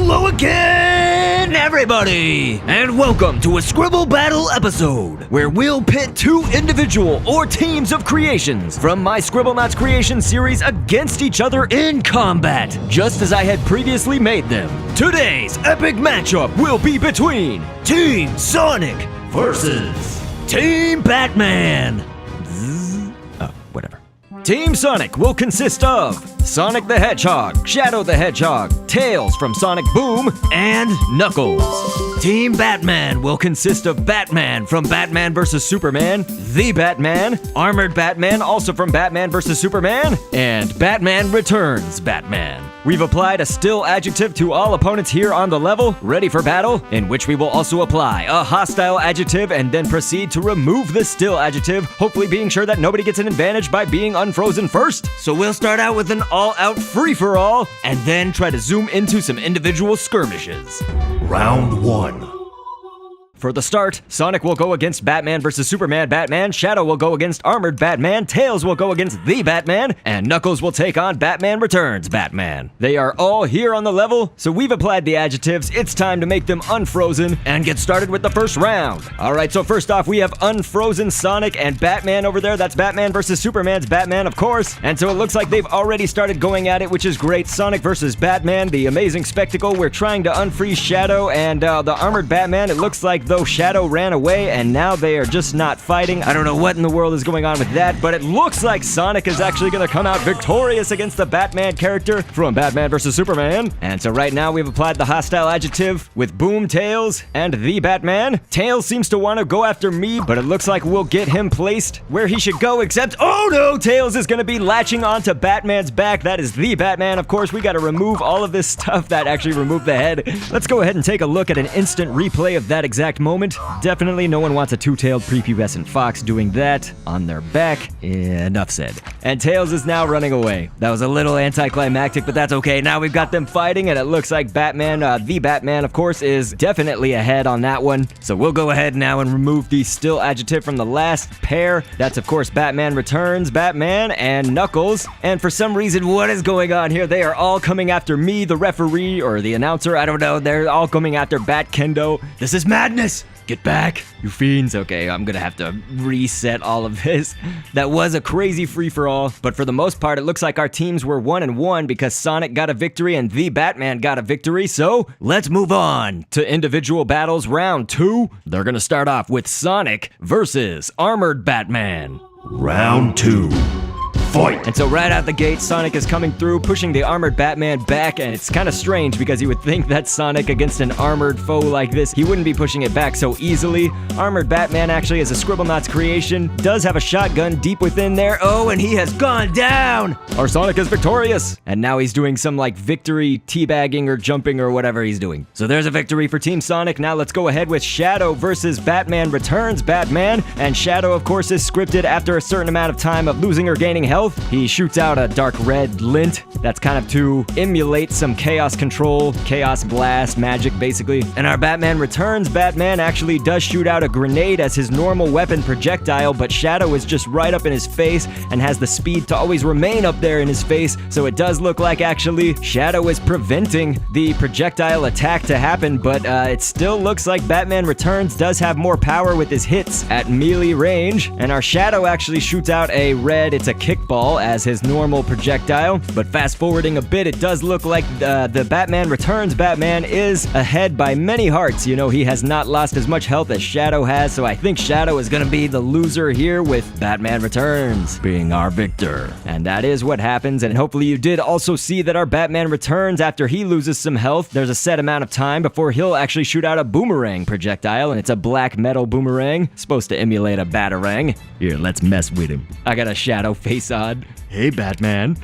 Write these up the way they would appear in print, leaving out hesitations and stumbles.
Hello again, everybody! And welcome to a Scribble Battle episode, where we'll pit two individual or teams of creations from my Scribblenauts creation series against each other in combat, just as I had previously made them. Today's epic matchup will be between Team Sonic versus Team Batman. Whatever. Team Sonic will consist of Sonic the Hedgehog, Shadow the Hedgehog, Tails from Sonic Boom, and Knuckles. Team Batman will consist of Batman from Batman vs. Superman, the Batman, Armored Batman also from Batman vs. Superman, and Batman Returns Batman. We've applied a still adjective to all opponents here on the level, ready for battle, in which we will also apply a hostile adjective and then proceed to remove the still adjective, hopefully being sure that nobody gets an advantage by being unfrozen first. So we'll start out with an all-out free-for-all, and then try to zoom into some individual skirmishes. Round 1. For the start, Sonic will go against Batman vs. Superman Batman, Shadow will go against Armored Batman, Tails will go against the Batman, and Knuckles will take on Batman Returns Batman. They are all here on the level, so we've applied the adjectives. It's time to make them unfrozen and get started with the first round. Alright, so first off, we have unfrozen Sonic and Batman over there. That's Batman vs. Superman's Batman, of course. And so it looks like they've already started going at it, which is great. Sonic versus Batman, the amazing spectacle. We're trying to unfreeze Shadow and the Armored Batman. It looks like though Shadow ran away and now they are just not fighting. I don't know what in the world is going on with that, but it looks like Sonic is actually going to come out victorious against the Batman character from Batman vs. Superman. And so right now we've applied the hostile adjective with Boom, Tails, and the Batman. Tails seems to want to go after me, but it looks like we'll get him placed where he should go, except, oh no, Tails is going to be latching onto Batman's back. That is the Batman, of course. We got to remove all of this stuff that actually removed the head. Let's go ahead and take a look at an instant replay of that exact moment. Definitely no one wants a two-tailed prepubescent fox doing that on their back. Enough said. And Tails is now running away. That was a little anticlimactic, but that's okay. Now we've got them fighting, and it looks like Batman, the Batman, of course, is definitely ahead on that one. So we'll go ahead now and remove the still adjective from the last pair. That's, of course, Batman Returns Batman and Knuckles. And for some reason, what is going on here? They are all coming after me, the referee, or the announcer. I don't know. They're all coming after Bat Kendo. This is madness! Get back, you fiends. Okay, I'm gonna have to reset all of this. That was a crazy free-for-all, but for the most part, it looks like our teams were 1-1 because Sonic got a victory and the Batman got a victory, so let's move on to individual battles. Round 2, they're gonna start off with Sonic versus Armored Batman. Round 2. Fight. And so right out the gate, Sonic is coming through, pushing the Armored Batman back, and it's kind of strange because you would think that Sonic against an armored foe like this, he wouldn't be pushing it back so easily. Armored Batman actually is a Scribblenauts creation, does have a shotgun deep within there. Oh, and he has gone down! Our Sonic is victorious! And now he's doing some like victory teabagging or jumping or whatever he's doing. So there's a victory for Team Sonic. Now let's go ahead with Shadow versus Batman Returns Batman. And Shadow, of course, is scripted after a certain amount of time of losing or gaining health. He shoots out a dark red lint that's kind of to emulate some chaos control, chaos blast magic basically. And our Batman Returns Batman actually does shoot out a grenade as his normal weapon projectile, but Shadow is just right up in his face and has the speed to always remain up there in his face, so it does look like actually Shadow is preventing the projectile attack to happen, but it still looks like Batman Returns does have more power with his hits at melee range, and our Shadow actually shoots out a red, it's a kickball as his normal projectile. But fast forwarding a bit, it does look like the Batman Returns Batman is ahead by many hearts. You know, he has not lost as much health as Shadow has, so I think Shadow is gonna be the loser here with Batman Returns being our victor. And that is what happens, and hopefully you did also see that our Batman Returns, after he loses some health, there's a set amount of time before he'll actually shoot out a boomerang projectile, and it's a black metal boomerang, supposed to emulate a batarang. Here, let's mess with him. I got a Shadow face on. Hey, Batman.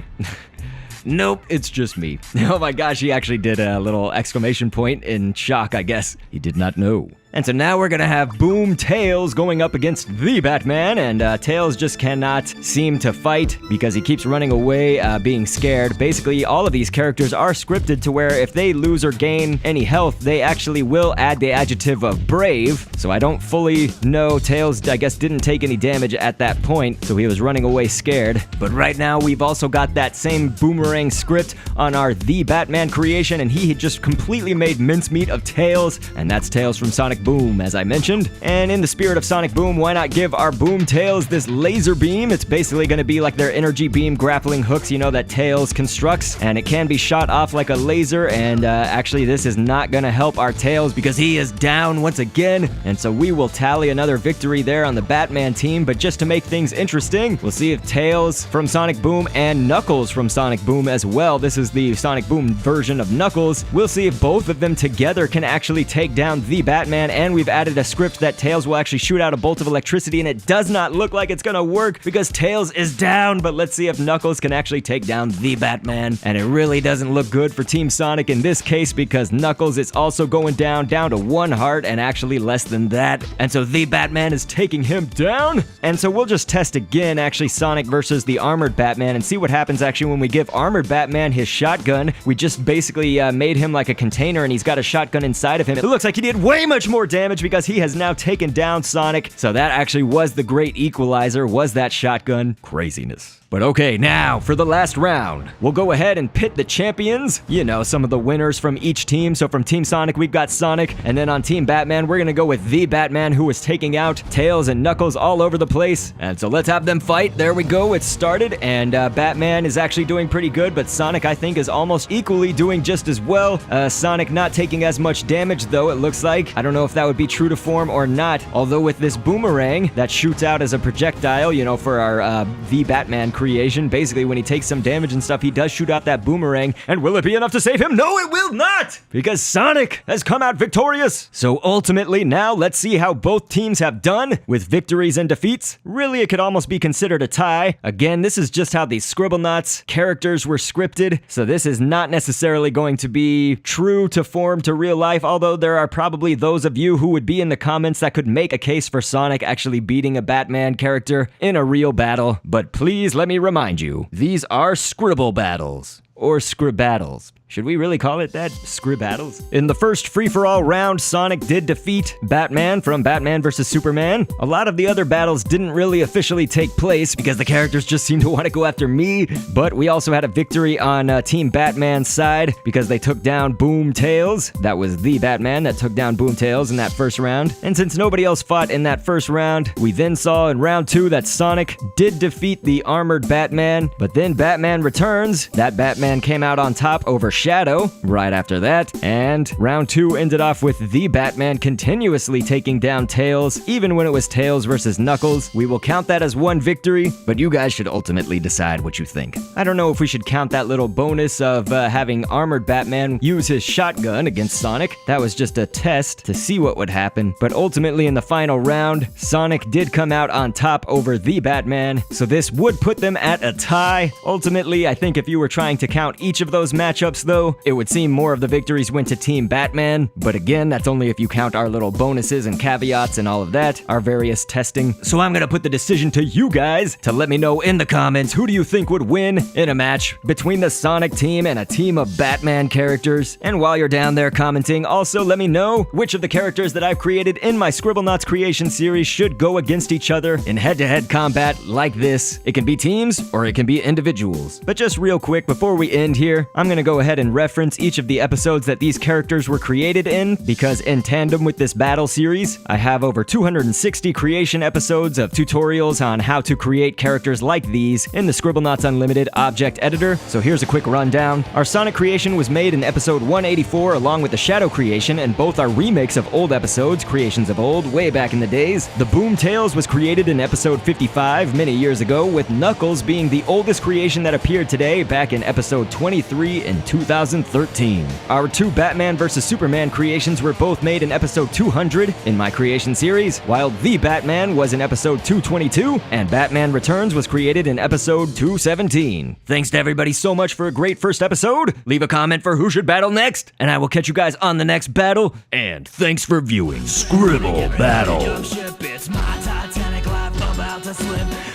Nope, it's just me. Oh my gosh, he actually did a little exclamation point in shock, I guess. He did not know. And so now we're gonna have Boom Tails going up against the Batman, and Tails just cannot seem to fight because he keeps running away, being scared. Basically, all of these characters are scripted to where if they lose or gain any health, they actually will add the adjective of brave. So I don't fully know. Tails, I guess, didn't take any damage at that point, so he was running away scared. But right now, we've also got that same boomerang script on our The Batman creation, and he had just completely made mincemeat of Tails, and that's Tails from Sonic Boom, as I mentioned. And in the spirit of Sonic Boom, why not give our Boom Tails this laser beam? It's basically going to be like their energy beam grappling hooks, you know, that Tails constructs, and it can be shot off like a laser, and actually this is not going to help our Tails because he is down once again, and so we will tally another victory there on the Batman team. But just to make things interesting, we'll see if Tails from Sonic Boom and Knuckles from Sonic Boom as well, this is the Sonic Boom version of Knuckles, we'll see if both of them together can actually take down the Batman. And we've added a script that Tails will actually shoot out a bolt of electricity, and it does not look like it's gonna work because Tails is down. But let's see if Knuckles can actually take down the Batman, and it really doesn't look good for Team Sonic in this case because Knuckles is also going down to 1 heart and actually less than that, and so the Batman is taking him down. And so we'll just test again, actually, Sonic versus the armored Batman, and see what happens actually when we give armored Batman his shotgun. We just basically made him like a container, and he's got a shotgun inside of him. It looks like he did way much more damage because he has now taken down Sonic. So that actually was the great equalizer, was that shotgun. Craziness. But okay, now for the last round, we'll go ahead and pit the champions. You know, some of the winners from each team. So from Team Sonic, we've got Sonic, and then on Team Batman, we're gonna go with the Batman, who was taking out Tails and Knuckles all over the place. And so let's have them fight. There we go, it started, and Batman is actually doing pretty good, but Sonic, I think, is almost equally doing just as well. Sonic not taking as much damage, though, it looks like. I don't know if that would be true to form or not, although with this boomerang that shoots out as a projectile, you know, for our the Batman creation, basically when he takes some damage and stuff, he does shoot out that boomerang. And will it be enough to save him? No, it will not, because Sonic has come out victorious. So ultimately, now let's see how both teams have done with victories and defeats. Really, it could almost be considered a tie. Again, this is just how the Scribblenauts characters were scripted, so this is not necessarily going to be true to form to real life, although there are probably those of you who would be in the comments that could make a case for Sonic actually beating a Batman character in a real battle. But please let me remind you, these are Scribble battles, or Scribbattles. Should we really call it that? Scribbattles? In the first free-for-all round, Sonic did defeat Batman from Batman vs. Superman. A lot of the other battles didn't really officially take place because the characters just seemed to want to go after me, but we also had a victory on Team Batman's side because they took down Boom Tails. That was the Batman that took down Boom Tails in that first round. And since nobody else fought in that first round, we then saw in round 2 that Sonic did defeat the armored Batman, but then Batman returns. That Batman came out on top over Shadow right after that, and round 2 ended off with the Batman continuously taking down Tails, even when it was Tails versus Knuckles. We will count that as one victory, but you guys should ultimately decide what you think. I don't know if we should count that little bonus of having armored Batman use his shotgun against Sonic. That was just a test to see what would happen, but ultimately in the final round, Sonic did come out on top over the Batman, so this would put them at a tie. Ultimately, I think if you were trying to count each of those matchups, though, it would seem more of the victories went to Team Batman, but again, that's only if you count our little bonuses and caveats and all of that, our various testing. So I'm gonna put the decision to you guys to let me know in the comments, who do you think would win in a match between the Sonic team and a team of Batman characters? And while you're down there commenting, also let me know which of the characters that I've created in my Scribblenauts creation series should go against each other in head-to-head combat like this. It can be teams or it can be individuals. But just real quick before we end here, I'm gonna go ahead and reference each of the episodes that these characters were created in, because in tandem with this battle series, I have over 260 creation episodes of tutorials on how to create characters like these in the Scribblenauts Unlimited object editor. So here's a quick rundown. Our Sonic creation was made in episode 184 along with the Shadow creation, and both are remakes of old episodes, creations of old, way back in the days. The Boom Tails was created in episode 55 many years ago, with Knuckles being the oldest creation that appeared today back in episode 23 in 2000. 2013. Our two Batman vs. Superman creations were both made in episode 200 in my creation series, while The Batman was in episode 222, and Batman Returns was created in episode 217. Thanks to everybody so much for a great first episode. Leave a comment for who should battle next, and I will catch you guys on the next battle. And thanks for viewing Scribble Battle. It's my Titanic life about to slip.